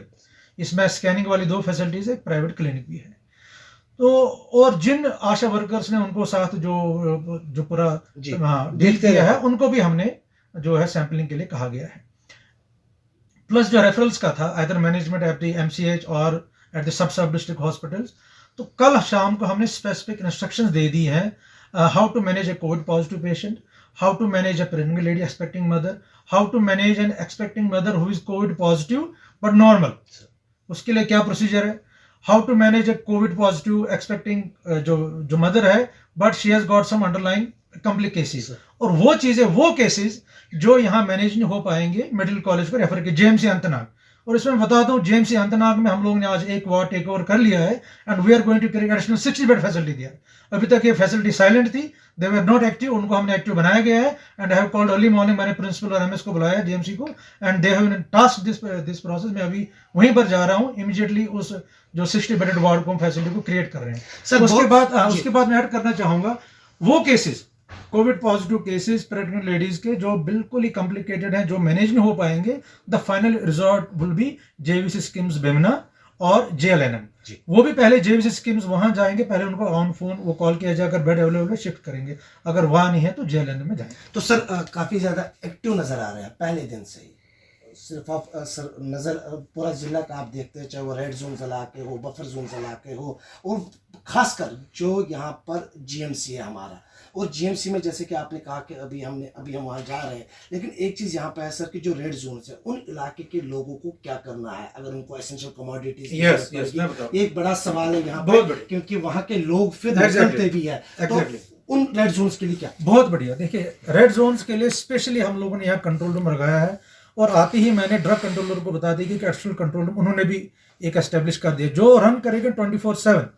इसमें स्कैनिंग वाली 2 फैसिलिटीज है, प्राइवेट क्लिनिक भी है। तो और जिन आशा वर्कर्स ने उनको साथ जो पूरा डील किया है, उनको भी हमने जो है सैंपलिंग के लिए कहा गया है। प्लस जो रेफरल्स का था either management at the MCH और at the sub district hospitals. तो कल शाम को हमने स्पेसिफिक इंस्ट्रक्शंस दे दी हैं how to manage a COVID positive patient, how to manage a pregnant lady expecting mother, how to manage an expecting mother who is COVID positive but normal, उसके लिए क्या प्रोसीजर है, how to manage a COVID positive expecting जो मदर है but she has got some underlying complications, और वो चीजें वो केसेस जो यहाँ मैनेज नहीं हो पाएंगे मेडिकल कॉलेज को रेफर किया JMC अनंतनाग। और इसमें बता दूं JMC अनंतनाग में हम लोग ने आज एक वार्ड टेक ओवर कर लिया है and we are going to create additional 60 bed facility दिया। अभी तक ये फैसिलिटी साइलेंट थी, दे वर नॉट एक्टिव, उनको हमने एक्टिव बनाया गया है and I have called early morning, मैंने प्रिंसिपल और MS को बुलाया JMC को and they have task this process. मैं अभी वहीं पर जा रहा हूँ इमीडिएटली उस जो 60 बेडेड वार्ड को हम फैसिलिटी को क्रिएट कर रहे हैं सर। उसके बाद मैं ऐड करना चाहूंगा वो cases Covid positive cases pregnant ladies के जो बिल्कुल ही कॉम्प्लिकेटेड हैं, जो मैनेज नहीं हो पाएंगे, the final resort will be JVC schemes Bemina और JLNM। वो भी पहले JVC स्कीम्स वहां जाएंगे, पहले उनको ऑन फोन वो कॉल किया जाएगा, बेड अवेलेबल है शिफ्ट करेंगे, अगर वहां नहीं है तो JLNM में जाएंगे। तो सर काफी ज्यादा एक्टिव नजर आ रहे हैं पहले दिन से ही, सिर्फ आप सर नजर पूरा जिला का आप देखते हैं, चाहे वो रेड जोन इलाके हो, बफर जोन इलाके हो, और खासकर जो यहाँ पर GMC है हमारा, और GMC में जैसे कि आपने कहा कि अभी हम वहाँ जा रहे हैं, लेकिन एक चीज़ यहाँ पे है सर कि जो रेड जोन है उन इलाके के लोगों को क्या करना है अगर उनको एसेंशियल कमोडिटीज एक बड़ा सवाल है यहाँ पे, क्योंकि वहाँ के लोग फिर निकलते भी है, तो उन रेड जोन्स के लिए क्या? बहुत बढ़िया, देखिए रेड जोन्स के लिए स्पेशली हम लोगों ने यहाँ कंट्रोल रूम लगाया है, और आते ही मैंने ड्रग कंट्रोलर को बता दी कि एक्चुअल कंट्रोल रूम उन्होंने भी एक एस्टेब्लिश कर दिया जो रन करेगा 24/7,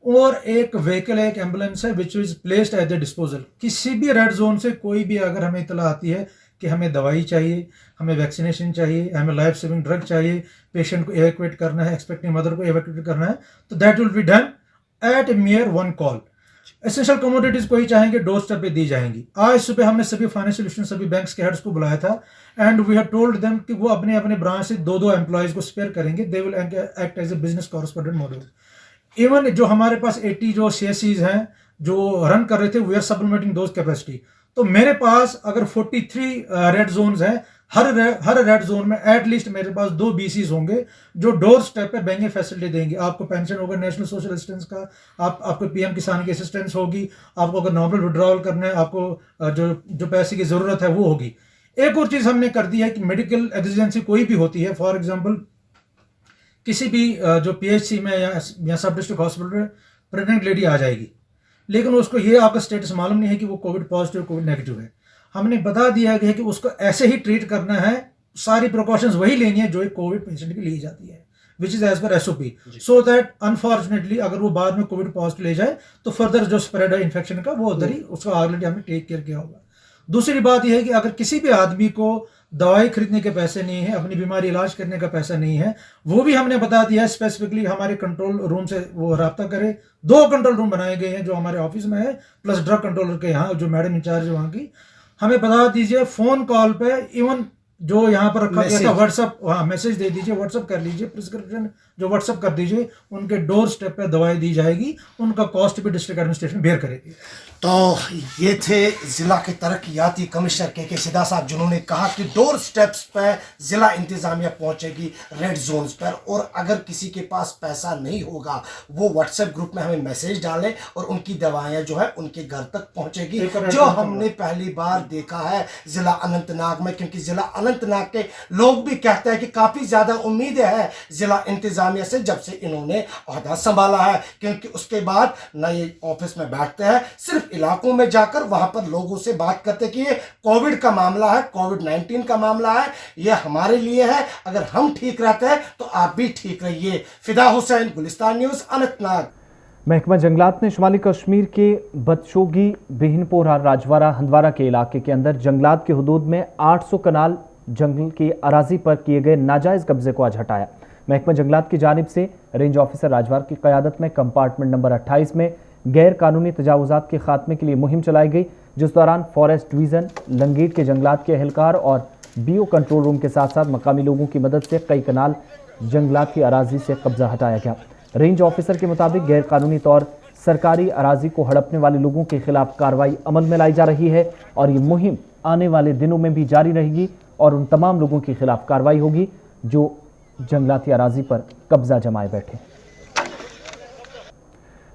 और एक व्हीकल है, एक एम्बुलेंस है which is placed at the disposal. किसी भी रेड जोन से कोई भी अगर हमें इतला आती है कि हमें दवाई चाहिए, हमें वैक्सीनेशन चाहिए, हमें लाइफ सेविंग ड्रग चाहिए, पेशेंट को एवैक्यूएट करना है, एक्सपेक्टिंग मदर को एवैक्यूएट करना है, तो that will be done at mayor one call. Essential commodities कोई चाहेंगे डोर स्टेप पे दी जाएंगी। आज सुबह हमने सभी फाइनेंशियल इंस्टीट्यूशन सभी बैंक्स के हेड्स को बुलाया था and we have told them कि वो अपने अपने ब्रांच से 2-2 एम्प्लॉयज को स्पेयर करेंगे, they will act as a business correspondent model. Even जो हमारे पास 80 जो CSCs हैं जो रन कर रहे थे, we are supplementing those capacity. तो मेरे पास अगर 43 रेड जोन्स हैं, हर रेड जोन में एटलीस्ट मेरे पास 2 BCs होंगे जो डोर स्टेप पे बैंकिंग फैसिलिटी देंगे। आपको पेंशन होगा नेशनल सोशल असिस्टेंस का, आपको PM किसान की असिस्टेंस होगी, आपको अगर नॉर्मल विड्रॉल करना है, आपको जो पैसे की जरूरत है वो होगी। एक और चीज हमने कर दी है कि मेडिकल एग्जिजेंसी कोई भी होती है, फॉर एग्जाम्पल किसी भी जो PHC में या सब डिस्ट्रिक्ट हॉस्पिटल में प्रेग्नेंट लेडी आ जाएगी, लेकिन उसको ये आपका स्टेटस मालूम नहीं है कि वो कोविड पॉजिटिव कोविड नेगेटिव है, हमने बता दिया है कि उसको ऐसे ही ट्रीट करना है, सारी प्रिकॉशंस वही लेनी है जो एक कोविड पेशेंट की ली जाती है, which is as per SOP, so that unfortunately अगर वो बाद में कोविड पॉजिटिव ले जाए तो फर्दर जो स्प्रेड है इन्फेक्शन का वो उधर ही उसको ऑलरेडी हमने टेक केयर किया होगा। दूसरी बात यह है कि अगर किसी भी आदमी को दवाई खरीदने के पैसे नहीं है, अपनी बीमारी इलाज करने का पैसा नहीं है, वो भी हमने बता दिया है स्पेसिफिकली हमारे कंट्रोल रूम से वो रब्ता करे। 2 कंट्रोल रूम बनाए गए हैं जो हमारे ऑफिस में है, प्लस ड्रग कंट्रोलर के यहाँ जो मैडम इंचार्ज है वहाँ की, हमें बता दीजिए फोन कॉल पे, इवन जो यहाँ पर रखा गया था व्हाट्सअप, हाँ मैसेज दे दीजिए, व्हाट्सअप कर लीजिए, प्रिस्क्रिप्शन जो व्हाट्सअप कर दीजिए, उनके डोर स्टेप पे दवाई दी जाएगी, उनका कॉस्ट भी डिस्ट्रिक्ट एडमिनिस्ट्रेशन बेयर करेगी। तो ये थे जिला के तरक्याती कमिश्नर KK सिद्धा साहब, जिन्होंने कहा कि डोर स्टेप्स पर जिला इंतजामिया पहुंचेगी रेड जोन्स पर, और अगर किसी के पास पैसा नहीं होगा वो व्हाट्सएप ग्रुप में हमें मैसेज डालें और उनकी दवाएं जो है उनके घर तक पहुंचेगी, जो हमने पहली बार देखा है जिला अनंतनाग में, क्योंकि जिला अनंतनाग के लोग भी कहते हैं कि काफी ज्यादा उम्मीदें हैं जिला इंतजामिया से जब से इन्होंने ओहदा संभाला है, क्योंकि उसके बाद नए ऑफिस में बैठते हैं, सिर्फ इलाकों में जाकर वहां पर लोगों से बात करते कि ये कोविड का मामला है, कोविड-19 का मामला है, ये हमारे लिए है, अगर हम ठीक रहते हैं तो आप भी ठीक रहिए। फिदा हुसैन, गुलिस्तान न्यूज, अनंतनाग। महकमा जंगलात ने शुमाली कश्मीर के बदशोगी, बिहनपोरा, राजवाड़ा, हंदवारा के इलाके के अंदर जंगलात के हुदूद में 800 कनाल जंगल की अराजी पर किए गए नाजायज कब्जे को आज हटाया। महकमा जंगलात की जानिब से रेंज ऑफिसर राजवाड़ की क़यादत में कंपार्टमेंट नंबर 28 में गैर कानूनी तजावुजात के खात्मे के लिए मुहिम चलाई गई, जिस दौरान फॉरेस्ट डिवीज़न, लंगीट के जंगलात के एहलकार और BO कंट्रोल रूम के साथ साथ मकामी लोगों की मदद से कई कनाल जंगलात की अराजी से कब्जा हटाया गया। रेंज ऑफिसर के मुताबिक गैर कानूनी तौर सरकारी अराजी को हड़पने वाले लोगों के खिलाफ कार्रवाई अमल में लाई जा रही है और ये मुहिम आने वाले दिनों में भी जारी रहेगी और उन तमाम लोगों के खिलाफ कार्रवाई होगी जो जंगलाती अराजी पर कब्जा जमाए बैठे।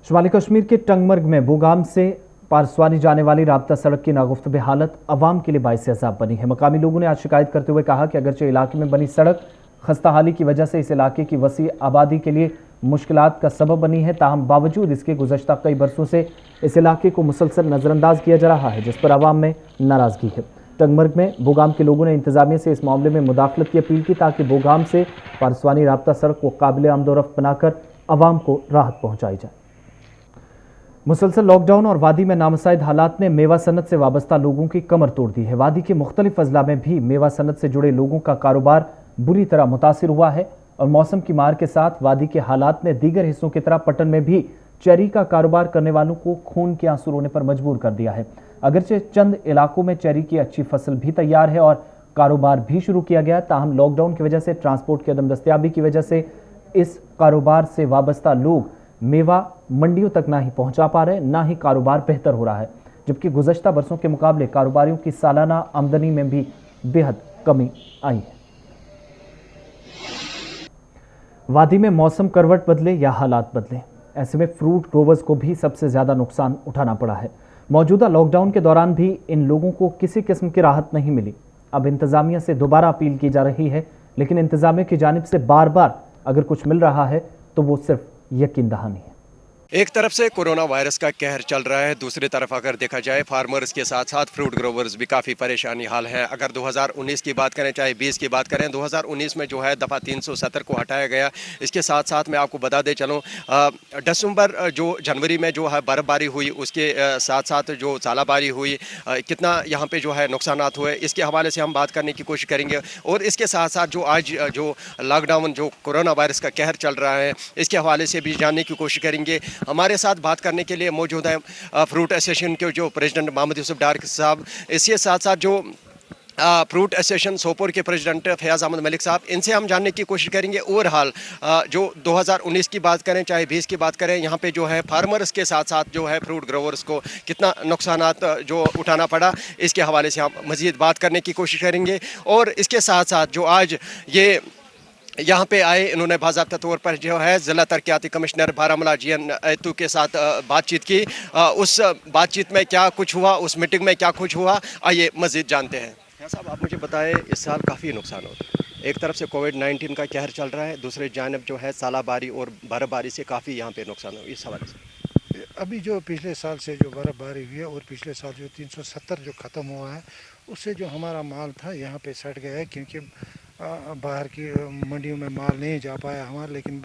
शुमाली कश्मीर के टंगमर्ग में बोगाम से पारसवानी जाने वाली राब्ता सड़क की नागुफ्तबे हालत अवाम के लिए बाइस अज़ाब बनी है। मकामी लोगों ने आज शिकायत करते हुए कहा कि अगरचे इलाके में बनी सड़क खस्ताहाली की वजह से इस इलाके की वसी आबादी के लिए मुश्किलात का सबब बनी है, ताहम बावजूद इसके गुज़श्ता कई बरसों से इस इलाके को मुसलसल नज़रअंदाज किया जा रहा है, जिस पर आवाम में नाराज़गी है। टंगमर्ग में बोगाम के लोगों ने इंतजामिया से इस मामले में मुदाखलत की अपील की ताकि बोगाम से पारसवानी राब्ता सड़क को काबिल आमदोरफ्त बनाकर आवाम को राहत पहुँचाई जाए। मुसलसल लॉकडाउन और वादी में नामसाइद हालात ने मेवा सनत से वाबस्ता लोगों की कमर तोड़ दी है। वादी के मुख्तलिफ अजला में भी मेवा सनत से जुड़े लोगों का कारोबार बुरी तरह मुतासिर हुआ है और मौसम की मार के साथ वादी के हालात ने दीगर हिस्सों की तरह पटन में भी चेरी का कारोबार करने वालों को खून के आंसू रोने पर मजबूर कर दिया है। अगरचे चंद इलाकों में चेरी की अच्छी फसल भी तैयार है और कारोबार भी शुरू किया गया, ताहम लॉकडाउन की वजह से ट्रांसपोर्ट की अदम दस्तयाबी की वजह से इस कारोबार से वाबस्ता लोग मेवा मंडियों तक ना ही पहुंचा पा रहे, ना ही कारोबार बेहतर हो रहा है, जबकि गुज़श्ता बरसों के मुकाबले कारोबारियों की सालाना आमदनी में भी बेहद कमी आई है। वादी में मौसम करवट बदले या हालात बदले, ऐसे में फ्रूट ग्रोवर्स को भी सबसे ज़्यादा नुकसान उठाना पड़ा है। मौजूदा लॉकडाउन के दौरान भी इन लोगों को किसी किस्म की राहत नहीं मिली। अब इंतज़ामिया से दोबारा अपील की जा रही है, लेकिन इंतज़ामिया की जानिब से बार बार अगर कुछ मिल रहा है तो वो सिर्फ यकीन दहानी है। एक तरफ से कोरोना वायरस का कहर चल रहा है, दूसरी तरफ अगर देखा जाए फार्मर्स के साथ साथ फ्रूट ग्रोवर्स भी काफ़ी परेशानी हाल है। अगर 2019 की बात करें, चाहे 20 की बात करें, 2019 में जो है दफ़ा 370 को हटाया गया। इसके साथ साथ मैं आपको बता दे चलूँ, दिसंबर जो जनवरी में जो है बर्फ़बारी हुई, उसके साथ साथ जो सालाबारी हुई, कितना यहाँ पे जो है नुकसान हुए, इसके हवाले से हम बात करने की कोशिश करेंगे। और इसके साथ साथ जो आज जो लॉकडाउन जो कोरोना वायरस का कहर चल रहा है, इसके हवाले से भी जानने की कोशिश करेंगे। हमारे साथ बात करने के लिए मौजूद है फ्रूट एसोसिएशन के जो प्रेसिडेंट मोहम्मद यूसुफ डार साहब, इसके साथ साथ जो फ्रूट एसोसिएशन सोपोर के प्रेसिडेंट फयाज़ अहमद मलिक साहब, इनसे हम जानने की कोशिश करेंगे। और हाल जो 2019 की बात करें, चाहे 20 की बात करें, यहाँ पे जो है फार्मर्स के साथ साथ जो है फ्रूट ग्रोवर्स को कितना नुकसानात जो उठाना पड़ा, इसके हवाले से हम मज़ीद बात करने की कोशिश करेंगे। और इसके साथ साथ जो आज ये यहाँ पे आए, इन्होंने बाज़ाब्ता तौर पर जो है ज़िला तरक्याती कमिश्नर बारामूला जीएन ऐतू के साथ बातचीत की। उस बातचीत में क्या कुछ हुआ, उस मीटिंग में क्या कुछ हुआ, आइए मज़ीद जानते हैं। साहब, आप मुझे बताएं, इस साल काफ़ी नुकसान होता है। एक तरफ से कोविड-19 का कहर चल रहा है, दूसरे जानब जो है सालाबारी और बर्फ़बारी से काफ़ी यहाँ पे नुकसान हो। इस हवाले से अभी जो पिछले साल से जो बर्फ़बारी हुई है और पिछले साल जो 370 जो ख़त्म हुआ है, उससे जो हमारा माल था यहाँ पे सड़ गया है, क्योंकि बाहर की मंडियों में माल नहीं जा पाया हमारा। लेकिन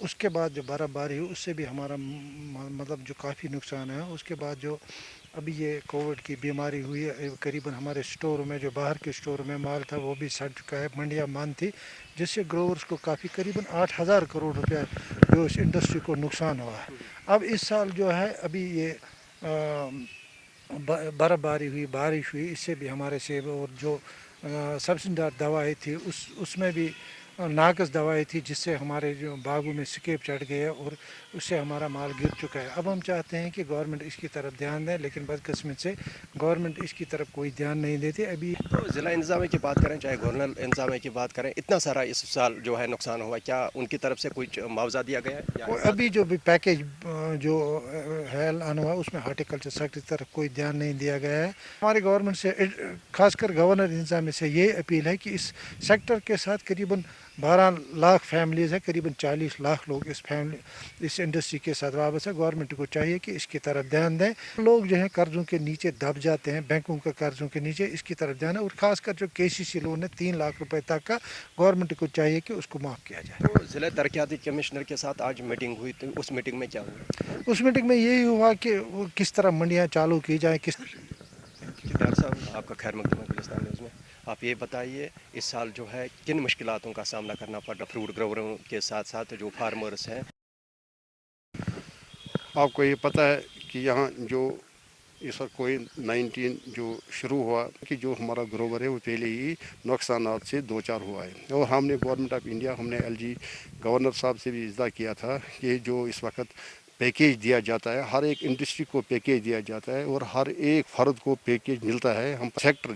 उसके बाद जो बर्फ़बारी हुई उससे भी हमारा मतलब जो काफ़ी नुकसान है। उसके बाद जो अभी ये कोविड की बीमारी हुई है, करीबन हमारे स्टोर में जो बाहर के स्टोर में माल था वो भी सड़ चुका है, मंडियाँ बंद थी, जिससे ग्रोवर्स को काफ़ी करीबन 8,000 करोड़ रुपया जो इस इंडस्ट्री को नुकसान हुआ है। अब इस साल जो है अभी ये बर्फ़बारी हुई, बारिश हुई, इससे भी हमारे सेब और जो सब्सिडार दवाई थी उसमें भी नाकस दवाई थी, जिससे हमारे जो बागों में स्केप चढ़ गया और उससे हमारा माल गिर चुका है। अब हम चाहते हैं कि गवर्नमेंट इसकी तरफ ध्यान दें, लेकिन बदकिस्मत से गवर्नमेंट इसकी तरफ कोई ध्यान नहीं देती। अभी तो ज़िला इंतज़ामिया की बात करें, चाहे गवर्नर इंतज़ामिया की बात करें, इतना सारा इस साल जो है नुकसान हुआ, क्या उनकी तरफ से कुछ मुआवजा दिया गया है? अभी जो भी पैकेज जो है लाना हुआ, उसमें हार्टिकल्चर सेक्टर की तरफ कोई ध्यान नहीं दिया गया है। हमारी गवर्नमेंट से, खासकर गवर्नर इंतज़ामिया से ये अपील है कि इस सेक्टर के साथ करीबन 12 लाख फैमिलीज़ हैं, करीबन 40 लाख लोग इस इंडस्ट्री के साथ वाबस्ता है। गवर्नमेंट को चाहिए कि इसकी तरफ ध्यान दें। लोग जो हैं कर्ज़ों के नीचे दब जाते हैं, बैंकों के कर्ज़ों के नीचे, इसकी तरफ ध्यान है। और ख़ासकर जो KCC लोन है 3 लाख रुपए तक का, गवर्नमेंट को चाहिए कि उसको माफ़ किया जाए। तो ज़िला तरक्याती कमिश्नर के साथ आज मीटिंग हुई, तो उस मीटिंग में क्या हुआ? उस मीटिंग में यही हुआ कि किस तरह मंडियाँ चालू की जाए। डाक्टर साहब, आपका खैर मकदम गुलिस्तान न्यूज़ में। आप ये बताइए, इस साल जो है किन मुश्किलातों का सामना करना पड़ रहा फ्रूट ग्रोवरों के साथ साथ जो फार्मर्स हैं? आपको ये पता है कि यहाँ जो इस वक्त कोविड-19 जो शुरू हुआ कि जो हमारा ग्रोवर है वो पहले ही नुकसानात से दो चार हुआ है। और हमने गवर्नमेंट ऑफ इंडिया, हमने LG गवर्नर साहब से भी इज़्ज़ा किया था कि जो इस वक्त पैकेज दिया जाता है, हर एक इंडस्ट्री को पैकेज दिया जाता है और हर एक फर्द को पैकेज मिलता है। हम सेक्टर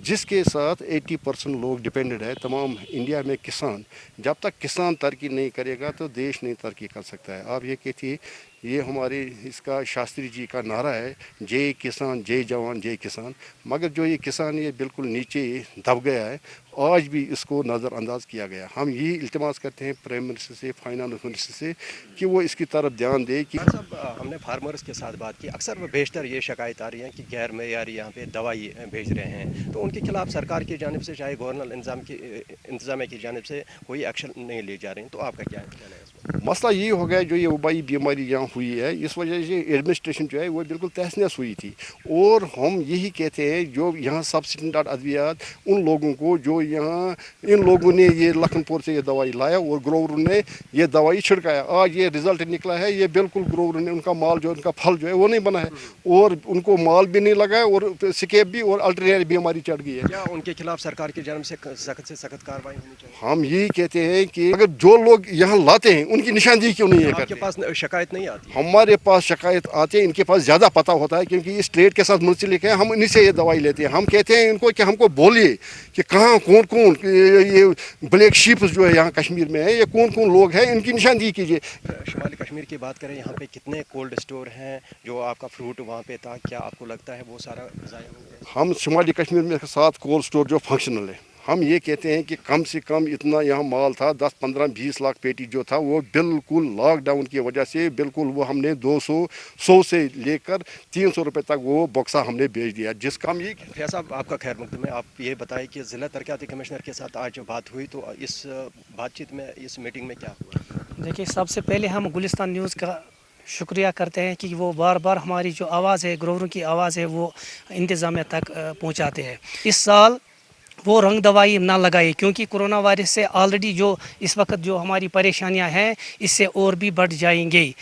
जिसके साथ 80% लोग डिपेंडेड है, तमाम इंडिया में किसान, जब तक किसान तरक्की नहीं करेगा तो देश नहीं तरक्की कर सकता है। आप ये कहती ये हमारे इसका शास्त्री जी का नारा है, जय किसान जय जवान जय किसान, मगर जो ये किसान ये बिल्कुल नीचे दब गया है, आज भी इसको नज़रअंदाज किया गया। हम यही इल्तिमास करते हैं प्राइम मिनिस्टर से, फाइनेंस मिनिस्टर से कि वो इसकी तरफ ध्यान दे। कि हमने फार्मर्स के साथ बात की, अक्सर बेशतर ये शिकायत आ रही है कि गैर मेयारी यहाँ पे दवाई भेज रहे हैं, तो उनके खिलाफ सरकार की जानिब से चाहे गवर्नमेंट इंतजामिया की जानिब से कोई एक्शन नहीं ले जा रहे हैं, तो आपका क्या कहना है? मसला ये हो गया जो ये वबाई बीमारी यहाँ हुई है, इस वजह से एडमिनिस्ट्रेशन जो है वो बिल्कुल तहस-नहस हुई थी। और हम यही कहते हैं जो यहाँ सब्सिडेंट अद्वियात उन लोगों को जो यहाँ इन लोगों ने ये लखनपुर से ये दवाई लाया और ग्रोवर ने ये दवाई छिड़काया, आज ये रिजल्ट निकला है, ये बिल्कुल ग्रोवर ने उनका माल जो उनका फल जो है वो नहीं बना है और उनको माल भी नहीं लगा है और स्केप भी और अल्टरनेट बीमारी चढ़ गई है। क्या उनके खिलाफ सरकार की जानिब से सख्त कार्रवाई होनी चाहिए? हम यही कहते हैं कि अगर जो लोग यहाँ लाते हैं उनकी निशानदेही क्यों नहीं है करते? आपके पास शिकायत नहीं आती? हमारे पास शिकायत आते हैं, इनके पास ज़्यादा पता होता है क्योंकि इस ट्रेड के साथ मुंसलिक है, हम इन्हीं से ये दवाई लेते हैं। हम कहते हैं इनको कि हमको बोलिए कि कहाँ कौन कौन ये ब्लैक शीप जो है यहाँ कश्मीर में है, ये कौन कौन लोग हैं, इनकी निशानदेही कीजिए। शुमाली कश्मीर की बात करें, यहाँ पे कितने कोल्ड स्टोर हैं जो आपका फ्रूट वहाँ पे था, क्या आपको लगता है वो सारा ज़ाया हो गया? हम शुमाली कश्मीर में 7 कोल्ड स्टोर जो फंक्शनल है, हम ये कहते हैं कि कम से कम इतना यहाँ माल था 10, 15, 20 लाख पेटी जो था वो बिल्कुल लॉकडाउन की वजह से बिल्कुल वो हमने 200 से लेकर 300 रुपये तक वो बक्सा हमने बेच दिया। जिसका हम ये भैया साहब आपका खैर मकदम है, आप ये बताएं कि ज़िला तरक्याती कमिश्नर के साथ आज बात हुई, तो इस बातचीत में, इस मीटिंग में क्या हुआ? देखिए, सबसे पहले हम गुलिस्तान न्यूज़ का शुक्रिया करते हैं कि वो बार बार हमारी जो आवाज़ है, ग्रोवरों की आवाज़ है, वो इंतज़ामिया तक पहुँचाते हैं। इस साल वो रंग दवाई ना लगाए क्योंकि कोरोना वायरस से ऑलरेडी जो इस वक्त जो हमारी परेशानियां हैं इससे और भी बढ़ जाएंगे।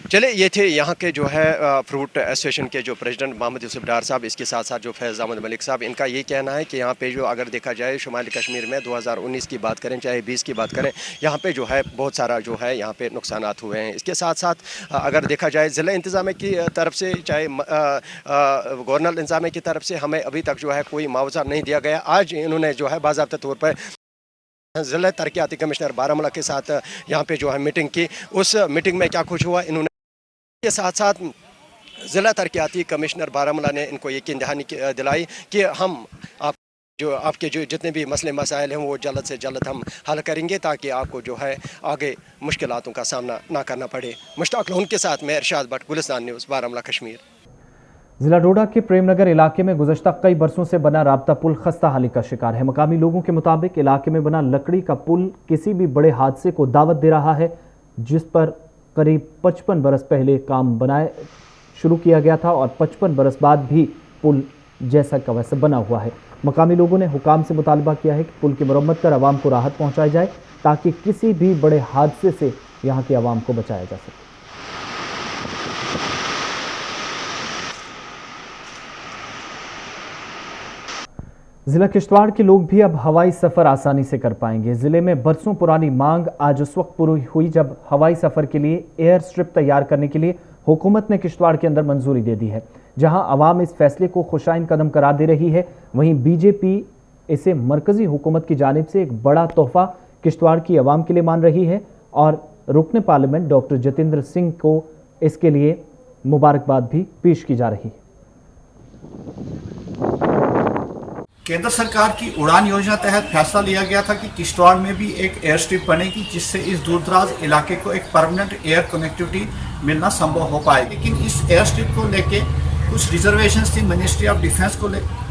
चले, ये थे यहाँ के जो है फ्रूट एसोसिएशन के जो प्रेसिडेंट मोहम्मद यूसुफ डार साहब, इसके साथ साथ जो फैज़ अहमद मलिक साहब, इनका ये कहना है कि यहाँ पे जो अगर देखा जाए शुमाली कश्मीर में 2019 की बात करें चाहे 20 की बात करें, यहाँ पे जो है बहुत सारा जो है यहाँ पे नुकसानात हुए हैं। इसके साथ साथ अगर देखा जाए ज़िला इंतज़ामिया की तरफ से चाहे गवर्नर इंतज़ामिया की तरफ से हमें अभी तक जो है कोई मुआवजा नहीं दिया गया। आज इन्होंने जो है बाज़ाब्ता तौर पर ज़िला तरक्याती कमिश्नर बारामूला के साथ यहाँ पे जो है मीटिंग की। उस मीटिंग में क्या कुछ हुआ, इन्होंने के साथ साथ ज़िला तरक्याती कमिश्नर बारामूला ने इनको यकीन दहानी दिलाई कि हम आपके जो जितने भी मसले मसाइल हैं वो जल्द से जल्द हम हल करेंगे ताकि आपको जो है आगे मुश्किलातों का सामना ना करना पड़े। मुश्ताक लोन के साथ मैं इरशाद भट्ट, गुलिस्तान न्यूज़, बारामूला कश्मीर। जिला डोडा के प्रेमनगर इलाके में गुज़श्ता कई बरसों से बना राब्ता पुल खस्ता हाली का शिकार है। मकामी लोगों के मुताबिक इलाके में बना लकड़ी का पुल किसी भी बड़े हादसे को दावत दे रहा है, जिस पर करीब 55 बरस पहले काम शुरू किया गया था और 55 बरस बाद भी पुल जैसा का वैसा बना हुआ है। मकामी लोगों ने हुकाम से मुतालबा किया है कि पुल की मरम्मत कर आवाम को राहत पहुंचाई जाए ताकि किसी भी बड़े हादसे से यहाँ की आवाम को बचाया जा सके। जिला किश्तवाड़ के लोग भी अब हवाई सफ़र आसानी से कर पाएंगे। ज़िले में बरसों पुरानी मांग आज उस वक्त पूरी हुई जब हवाई सफ़र के लिए एयर स्ट्रिप तैयार करने के लिए हुकूमत ने किश्तवाड़ के अंदर मंजूरी दे दी है। जहां अवाम इस फैसले को खुशाइन कदम करार दे रही है, वहीं बीजेपी इसे मरकज़ी हुकूमत की जानिब से एक बड़ा तोहफा किश्तवाड़ की आवाम के लिए मान रही है और रुकन पार्लियामेंट डॉक्टर जतेंद्र सिंह को इसके लिए मुबारकबाद भी पेश की जा रही है। केंद्र सरकार की उड़ान योजना तहत फैसला लिया गया था कि किश्तवाड़ में भी एक एयर स्ट्रिप बनेगी जिससे इस दूरदराज इलाके को एक परमानेंट एयर कनेक्टिविटी मिलना संभव हो पाए। लेकिन इस एयर स्ट्रिप को लेके कुछ रिजर्वेशंस थी मिनिस्ट्री ऑफ डिफेंस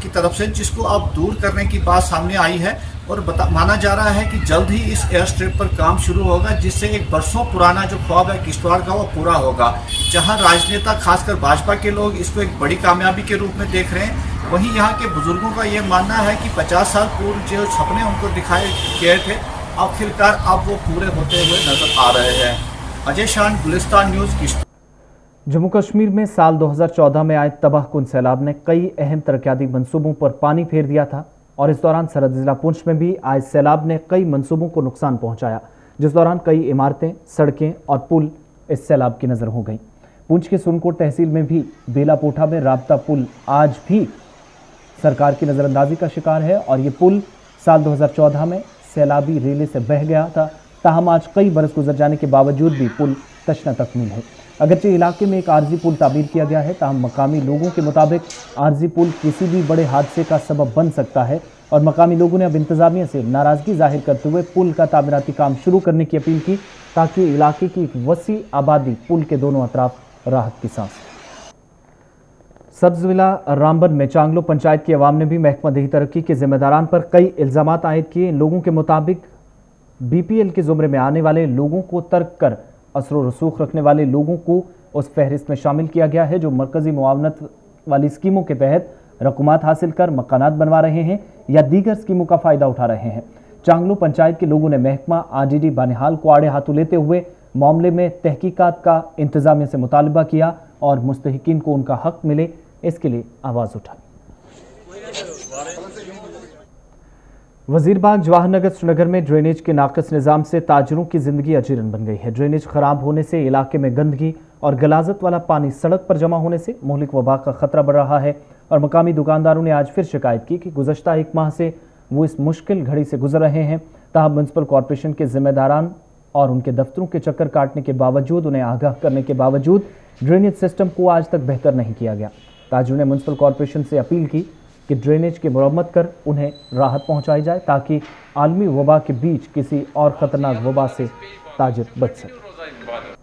की तरफ से, जिसको अब दूर करने की बात सामने आई है और माना जा रहा है कि जल्द ही इस एयर स्ट्रिप पर काम शुरू होगा, जिससे एक बरसों पुराना जो ख्वाब है किश्तवाड़ का वो पूरा होगा। जहां राजनेता खासकर भाजपा के लोग इसको एक बड़ी कामयाबी के रूप में देख रहे हैं, वहीं यहाँ के बुजुर्गों का ये मानना है कि 50 साल पूर्व जो सपने उनको दिखाए गए थे आखिरकार अब वो पूरे होते हुए नजर आ रहे हैं। अजय शान, गुलिस्तान न्यूज़। जम्मू कश्मीर में साल 2014 में आए तबाहकुन सैलाब ने कई अहम तरक्याती मंसूबों पर पानी फेर दिया था और इस दौरान सरहद जिला पुंछ में भी आए सैलाब ने कई मंसूबों को नुकसान पहुंचाया। जिस दौरान कई इमारतें, सड़कें और पुल इस सैलाब की नजर हो गई। पुंछ के सुनकोट तहसील में भी बेलापोठा में राब्ता पुल आज भी सरकार की नजरअंदाजी का शिकार है और ये पुल साल 2014 में सैलाबी रेले से बह गया था। ताहम आज कई बरस गुजर जाने के बावजूद भी पुल तश्ना तकमील है। अगरचे इलाके में एक आर्जी पुल तामीर किया गया है, ताहम मकामी लोगों के मुताबिक आर्जी पुल किसी भी बड़े हादसे का सबब बन सकता है और मकामी लोगों ने अब इंतजामिया से नाराजगी जाहिर करते हुए पुल का तामीराती काम शुरू करने की अपील की ताकि इलाके की एक वसी आबादी पुल के दोनों अतराफ राहत की सांस। सब्ज जिला रामबन में चांगलो पंचायत की अवाम ने भी महकमा देही तरक्की के जिम्मेदारान पर कई इल्जामात आयद किए। इन लोगों के मुताबिक बीपीएल के जुमरे में आने वाले लोगों को तर्क कर असर रसूख रखने वाले लोगों को उस फहरिस्त में शामिल किया गया है जो मरकजी मुआवनत वाली स्कीमों के तहत रकूमात हासिल कर मकानात बनवा रहे हैं या दीगर स्कीमों का फायदा उठा रहे हैं। चांगलो पंचायत के लोगों ने महकमा आरडीडी बानिहाल को आड़े हाथों लेते हुए मामले में तहकीकात का इंतजामिया से मुतालबा किया और मुस्तहिकीन को उनका हक मिले इसके लिए आवाज उठाई। वजीरबाग जवाहर नगर श्रीनगर में ड्रेनेज के नाक़िस निज़ाम से ताजरों की जिंदगी अजीरन बन गई है। ड्रेनेज खराब होने से इलाके में गंदगी और गलाजत वाला पानी सड़क पर जमा होने से मुहलिक वबा का खतरा बढ़ रहा है और मकामी दुकानदारों ने आज फिर शिकायत की कि गुज़श्ता एक माह से वो इस मुश्किल घड़ी से गुजर रहे हैं। ताहम म्युनिसिपल कॉरपोरेशन के जिम्मेदारान और उनके दफ्तरों के चक्कर काटने के बावजूद, उन्हें आगाह करने के बावजूद ड्रेनेज सिस्टम को आज तक बेहतर नहीं किया गया। ताजरों ने म्युनिसिपल कॉरपोरेशन से अपील की कि ड्रेनेज की मरम्मत कर उन्हें राहत पहुंचाई जाए ताकि आलमी वबा के बीच किसी और खतरनाक वबा से ताजिर बच सके।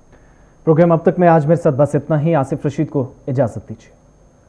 प्रोग्राम अब तक में आज मेरे साथ बस इतना ही। आसिफ रशीद को इजाजत दीजिए।